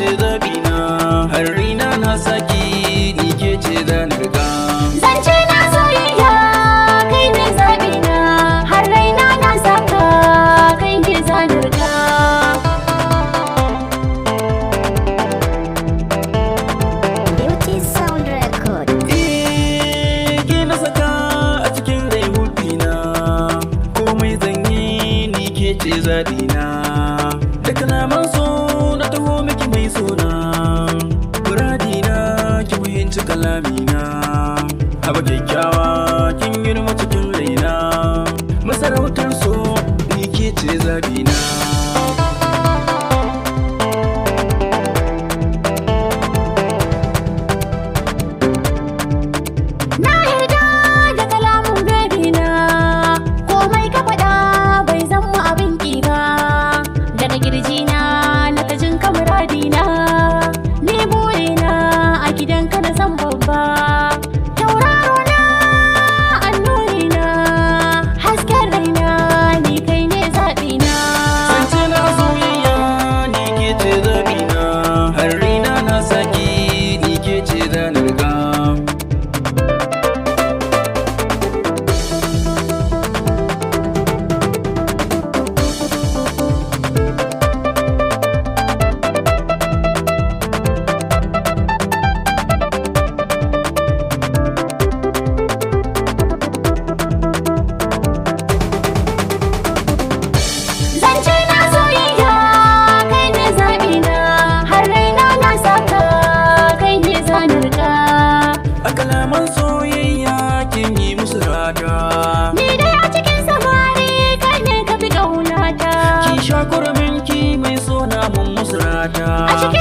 ce zabina, har raina na saki ni ke ce zan riga. Zance na soyayya kai ne zabina, har raina na saka kai ne zan riga. Beauty Sound Record. Ke na saka a cikin rai hubina, komai zan yi ni ke ce zabina. Da kalaman so na taho miki mai sona, muradina ki fahimci kalamina. Haba kyakkyawa kin girma cikin raina, masarautar so ni ke ce zabina. Na yarda da kalamun babina, komai ka faɗa bai zama abin ƙi ba. Daga kirjina na ta jin kamaradina, ni burina a gidanka na san babba. Tauraro na annuri na, hasken raina ni kai ne zaɓina. Zance na soyayya ni ke ce zabina, har raina na saki ni ke ce zan riga. Zance na soyayya kai ne zaɓina, har raina na saka kai ne zan riga. A kalaman soyayya kin yi musu rata, Ni dai a cikin samari kai ne ka fi ƙaunata. ki sha kurminki mai sona mun musu rata. A cikin